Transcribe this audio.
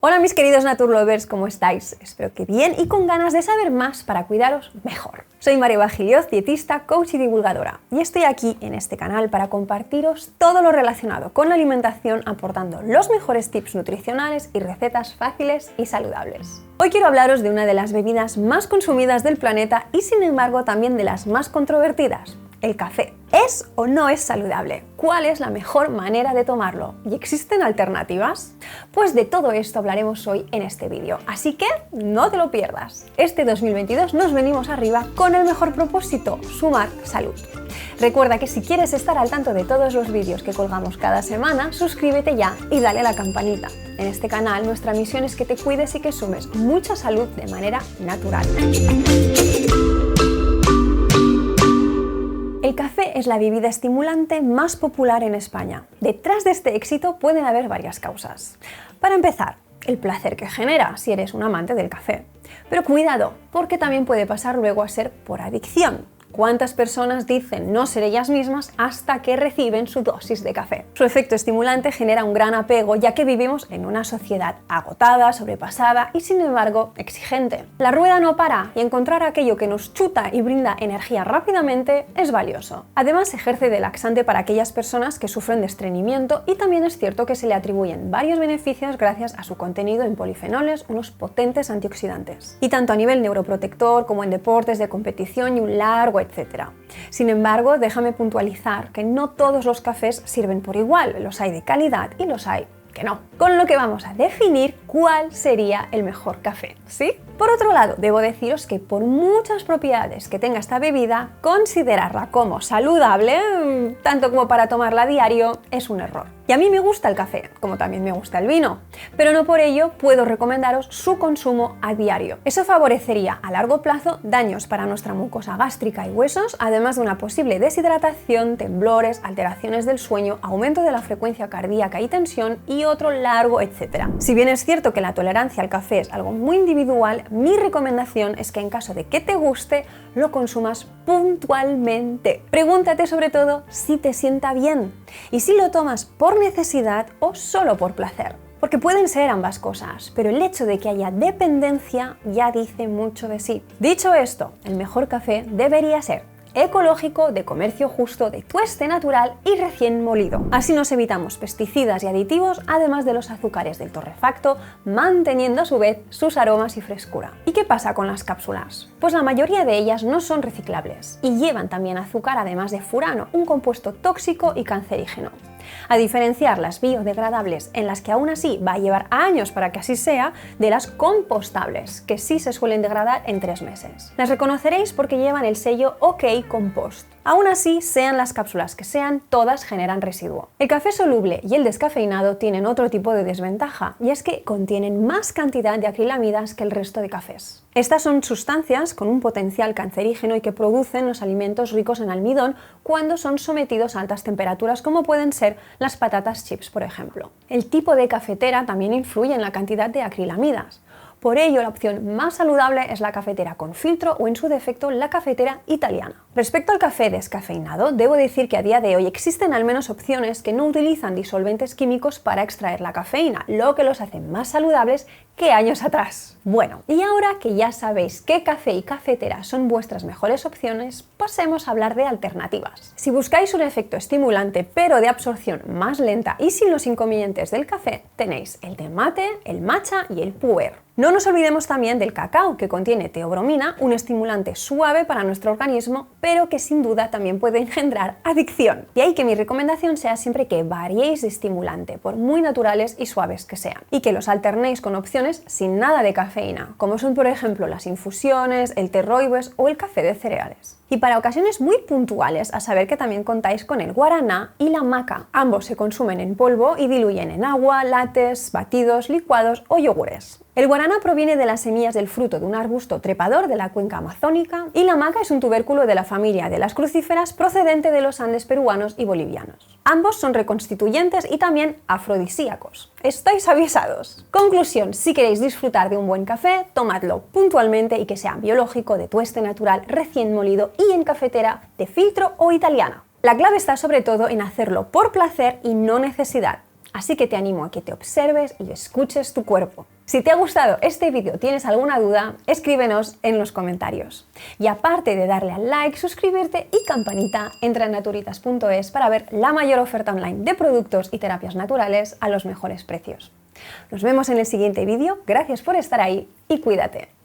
Hola mis queridos Naturlovers, ¿cómo estáis? Espero que bien y con ganas de saber más para cuidaros mejor. Soy María Bajilioz, dietista, coach y divulgadora, y estoy aquí en este canal para compartiros todo lo relacionado con la alimentación, aportando los mejores tips nutricionales y recetas fáciles y saludables. Hoy quiero hablaros de una de las bebidas más consumidas del planeta y sin embargo también de las más controvertidas, el café. ¿Es o no es saludable? ¿Cuál es la mejor manera de tomarlo? ¿Y existen alternativas? Pues de todo esto hablaremos hoy en este vídeo, así que no te lo pierdas. Este 2022 nos venimos arriba con el mejor propósito, sumar salud. Recuerda que si quieres estar al tanto de todos los vídeos que colgamos cada semana, suscríbete ya y dale a la campanita. En este canal nuestra misión es que te cuides y que sumes mucha salud de manera natural. El café es la bebida estimulante más popular en España. Detrás de este éxito pueden haber varias causas. Para empezar, el placer que genera si eres un amante del café. Pero cuidado, porque también puede pasar luego a ser por adicción. ¿Cuántas personas dicen no ser ellas mismas hasta que reciben su dosis de café? Su efecto estimulante genera un gran apego, ya que vivimos en una sociedad agotada, sobrepasada y sin embargo exigente. La rueda no para y encontrar aquello que nos chuta y brinda energía rápidamente es valioso. Además ejerce de laxante para aquellas personas que sufren de estreñimiento y también es cierto que se le atribuyen varios beneficios gracias a su contenido en polifenoles, unos potentes antioxidantes. Y tanto a nivel neuroprotector como en deportes de competición y un largo etcétera. Sin embargo, déjame puntualizar que no todos los cafés sirven por igual, los hay de calidad y los hay que no. Con lo que vamos a definir cuál sería el mejor café, ¿sí? Por otro lado, debo deciros que por muchas propiedades que tenga esta bebida, considerarla como saludable, tanto como para tomarla a diario, es un error. Y a mí me gusta el café, como también me gusta el vino, pero no por ello puedo recomendaros su consumo a diario. Eso favorecería a largo plazo daños para nuestra mucosa gástrica y huesos, además de una posible deshidratación, temblores, alteraciones del sueño, aumento de la frecuencia cardíaca y tensión y otro largo etcétera. Si bien es cierto que la tolerancia al café es algo muy individual, mi recomendación es que en caso de que te guste, lo consumas puntualmente. Pregúntate sobre todo si te sienta bien y si lo tomas por necesidad o solo por placer. Porque pueden ser ambas cosas, pero el hecho de que haya dependencia ya dice mucho de sí. Dicho esto, el mejor café debería ser ecológico, de comercio justo, de tueste natural y recién molido. Así nos evitamos pesticidas y aditivos, además de los azúcares del torrefacto, manteniendo a su vez sus aromas y frescura. ¿Y qué pasa con las cápsulas? Pues la mayoría de ellas no son reciclables y llevan también azúcar además de furano, un compuesto tóxico y cancerígeno. A diferenciar las biodegradables, en las que aún así va a llevar años para que así sea, de las compostables, que sí se suelen degradar en 3 meses. Las reconoceréis porque llevan el sello OK Compost. Aún así, sean las cápsulas que sean, todas generan residuo. El café soluble y el descafeinado tienen otro tipo de desventaja, y es que contienen más cantidad de acrilamidas que el resto de cafés. Estas son sustancias con un potencial cancerígeno y que producen los alimentos ricos en almidón cuando son sometidos a altas temperaturas, como pueden ser las patatas chips, por ejemplo. El tipo de cafetera también influye en la cantidad de acrilamidas. Por ello, la opción más saludable es la cafetera con filtro o, en su defecto, la cafetera italiana. Respecto al café descafeinado, debo decir que a día de hoy existen al menos opciones que no utilizan disolventes químicos para extraer la cafeína, lo que los hace más saludables que años atrás. Bueno, y ahora que ya sabéis qué café y cafetera son vuestras mejores opciones, pasemos a hablar de alternativas. Si buscáis un efecto estimulante pero de absorción más lenta y sin los inconvenientes del café, tenéis el de mate, el matcha y el puer. No nos olvidemos también del cacao, que contiene teobromina, un estimulante suave para nuestro organismo, pero que sin duda también puede engendrar adicción. Y ahí que mi recomendación sea siempre que variéis de estimulante, por muy naturales y suaves que sean, y que los alternéis con opciones sin nada de cafeína, como son por ejemplo las infusiones, el té rooibos o el café de cereales. Y para ocasiones muy puntuales, a saber que también contáis con el guaraná y la maca. Ambos se consumen en polvo y diluyen en agua, lates, batidos, licuados o yogures. El guaraná proviene de las semillas del fruto de un arbusto trepador de la cuenca amazónica y la maca es un tubérculo de la familia de las crucíferas procedente de los Andes peruanos y bolivianos. Ambos son reconstituyentes y también afrodisíacos. Estáis avisados. Conclusión: si queréis disfrutar de un buen café, tomadlo puntualmente y que sea biológico, de tueste natural, recién molido y en cafetera de filtro o italiana. La clave está sobre todo en hacerlo por placer y no necesidad. Así que te animo a que te observes y escuches tu cuerpo. Si te ha gustado este vídeo o tienes alguna duda, escríbenos en los comentarios. Y aparte de darle al like, suscribirte y campanita, entra en naturitas.es para ver la mayor oferta online de productos y terapias naturales a los mejores precios. Nos vemos en el siguiente vídeo, gracias por estar ahí y cuídate.